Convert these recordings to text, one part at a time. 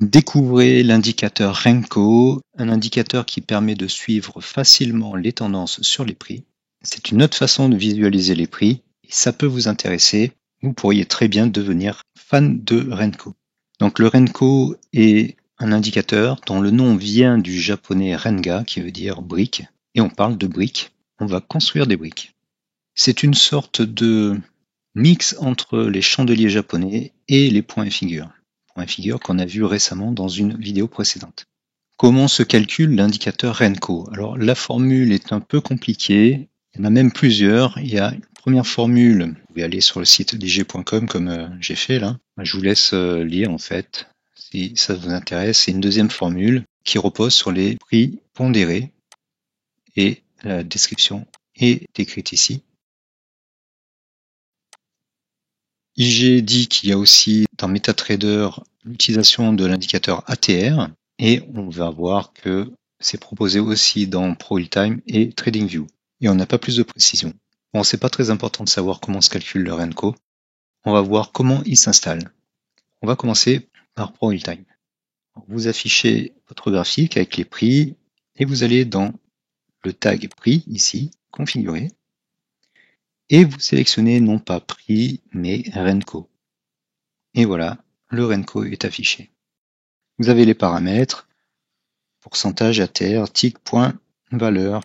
Découvrez l'indicateur Renko, un indicateur qui permet de suivre facilement les tendances sur les prix. C'est une autre façon de visualiser les prix et ça peut vous intéresser. Vous pourriez très bien devenir fan de Renko. Donc le Renko est un indicateur dont le nom vient du japonais Renga qui veut dire brique et on parle de briques. On va construire des briques. C'est une sorte de mix entre les chandeliers japonais et les points et figures. Points et figures qu'on a vu récemment dans une vidéo précédente. Comment se calcule l'indicateur Renko? Alors la formule est un peu compliquée, il y en a même plusieurs. Il y a une première formule, vous pouvez aller sur le site dg.com comme j'ai fait là. Je vous laisse lire en fait, si ça vous intéresse. C'est une deuxième formule qui repose sur les prix pondérés et la description est décrite ici. IG dit qu'il y a aussi dans MetaTrader l'utilisation de l'indicateur ATR et on va voir que c'est proposé aussi dans ProRealTime et TradingView. Et on n'a pas plus de précision. Bon, c'est pas très important de savoir comment se calcule le Renko. On va voir comment il s'installe. On va commencer par ProRealTime. Vous affichez votre graphique avec les prix et vous allez dans le tag prix ici, configurer. Et vous sélectionnez non pas prix, mais Renko. Et voilà, le Renko est affiché. Vous avez les paramètres, pourcentage ATR, tick, point, valeur.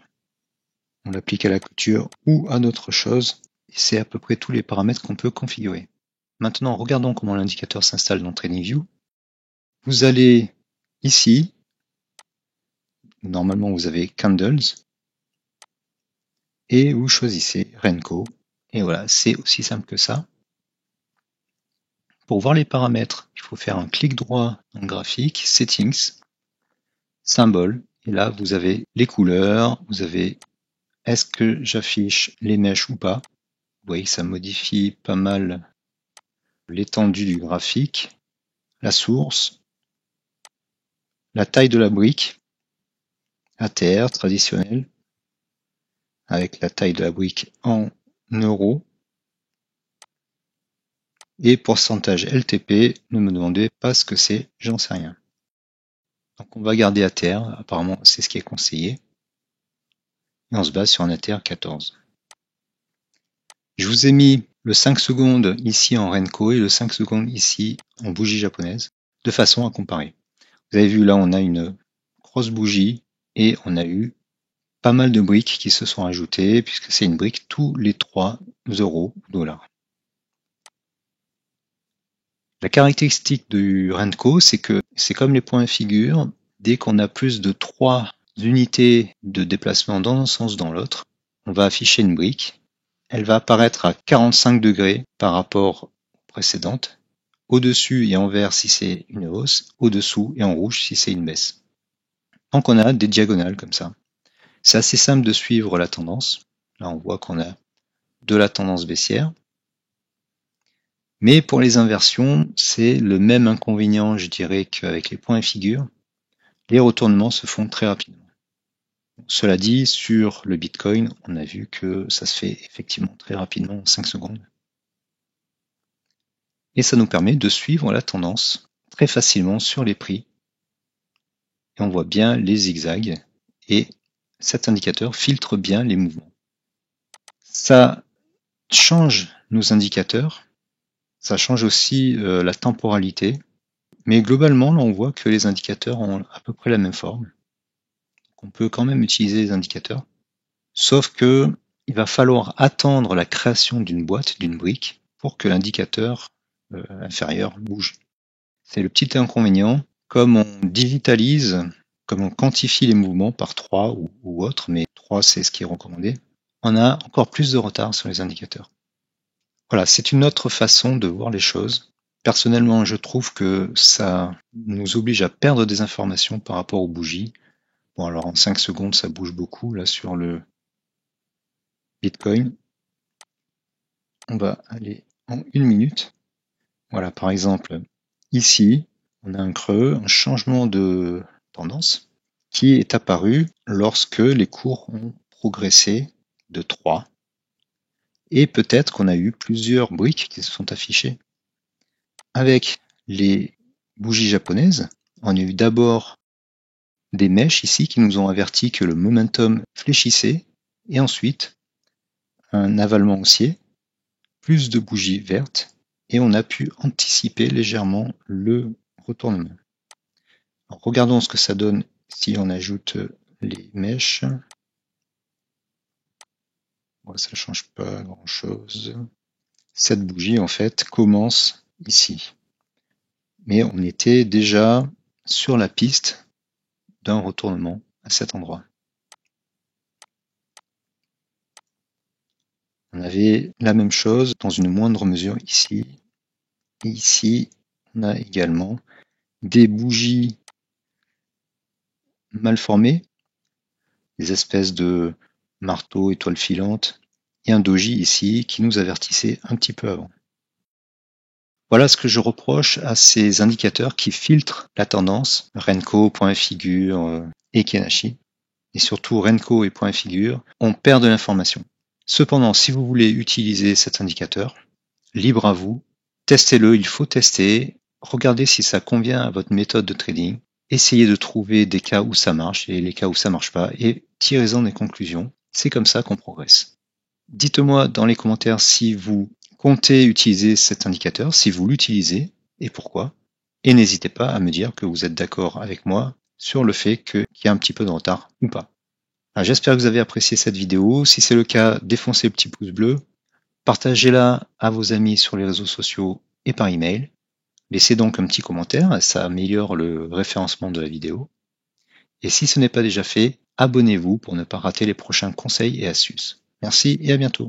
On l'applique à la clôture ou à d'autres choses. C'est à peu près tous les paramètres qu'on peut configurer. Maintenant, regardons comment l'indicateur s'installe dans TradingView. Vous allez ici, normalement vous avez Candles, et vous choisissez Renko. Et voilà, c'est aussi simple que ça. Pour voir les paramètres, il faut faire un clic droit dans le graphique, Settings, Symbole, et là vous avez les couleurs, vous avez est-ce que j'affiche les mèches ou pas. Vous voyez que ça modifie pas mal l'étendue du graphique, la source, la taille de la brique, ATR traditionnel, avec la taille de la brique en euros, et pourcentage LTP, ne me demandez pas ce que c'est, j'en sais rien. Donc on va garder ATR, apparemment c'est ce qui est conseillé, et on se base sur un ATR 14. Je vous ai mis le 5 secondes ici en Renko et le 5 secondes ici en bougie japonaise, de façon à comparer. Vous avez vu là on a une grosse bougie et on a eu pas mal de briques qui se sont ajoutées puisque c'est une brique tous les 3 euros ou dollars. La caractéristique du Renko, c'est que c'est comme les points figures, dès qu'on a plus de 3 unités de déplacement dans un sens ou dans l'autre, on va afficher une brique. Elle va apparaître à 45 degrés par rapport aux précédentes, au-dessus et en vert si c'est une hausse, au-dessous et en rouge si c'est une baisse. Donc on a des diagonales comme ça. C'est assez simple de suivre la tendance. Là on voit qu'on a de la tendance baissière. Mais pour les inversions, c'est le même inconvénient, je dirais, qu'avec les points et figures. Les retournements se font très rapidement. Cela dit, sur le Bitcoin, on a vu que ça se fait effectivement très rapidement en 5 secondes. Et ça nous permet de suivre la tendance très facilement sur les prix. Et on voit bien les zigzags et cet indicateur filtre bien les mouvements. Ça change nos indicateurs, ça change aussi la temporalité, mais globalement, là, on voit que les indicateurs ont à peu près la même forme. Donc, on peut quand même utiliser les indicateurs, sauf que il va falloir attendre la création d'une boîte, d'une brique, pour que l'indicateur inférieur bouge. C'est le petit inconvénient. Comme on digitalise, comme on quantifie les mouvements par 3 ou autre, mais 3 c'est ce qui est recommandé, on a encore plus de retard sur les indicateurs. Voilà, c'est une autre façon de voir les choses. Personnellement, je trouve que ça nous oblige à perdre des informations par rapport aux bougies. Bon, alors en 5 secondes, ça bouge beaucoup là sur le Bitcoin. On va aller en 1 minute. Voilà, par exemple, ici, on a un creux, un changement de tendance qui est apparu lorsque les cours ont progressé de 3. Et peut-être qu'on a eu plusieurs briques qui se sont affichées. Avec les bougies japonaises, On a eu d'abord des mèches ici qui nous ont averti que le momentum fléchissait, et ensuite un avalement haussier, plus de bougies vertes, et on a pu anticiper légèrement le retournement. Alors, regardons ce que ça donne si on ajoute les mèches. Bon, ça ne change pas grand-chose. Cette bougie, en fait, commence ici. Mais on était déjà sur la piste d'un retournement à cet endroit. On avait la même chose dans une moindre mesure ici. Et ici, on a également des bougies mal formées, des espèces de marteaux, étoiles filantes, et un doji ici qui nous avertissait un petit peu avant. Voilà ce que je reproche à ces indicateurs qui filtrent la tendance, Renko, point figure et Kanashi. Et surtout Renko et point figure, on perd de l'information. Cependant, si vous voulez utiliser cet indicateur, libre à vous, testez-le, il faut tester, regardez si ça convient à votre méthode de trading, essayez de trouver des cas où ça marche et les cas où ça marche pas et tirez-en des conclusions. C'est comme ça qu'on progresse. Dites-moi dans les commentaires si vous comptez utiliser cet indicateur, si vous l'utilisez et pourquoi. Et n'hésitez pas à me dire que vous êtes d'accord avec moi sur le fait qu'il y a un petit peu de retard ou pas. J'espère que vous avez apprécié cette vidéo. Si c'est le cas, défoncez le petit pouce bleu. Partagez-la à vos amis sur les réseaux sociaux et par email. Laissez donc un petit commentaire, ça améliore le référencement de la vidéo. Et si ce n'est pas déjà fait, abonnez-vous pour ne pas rater les prochains conseils et astuces. Merci et à bientôt.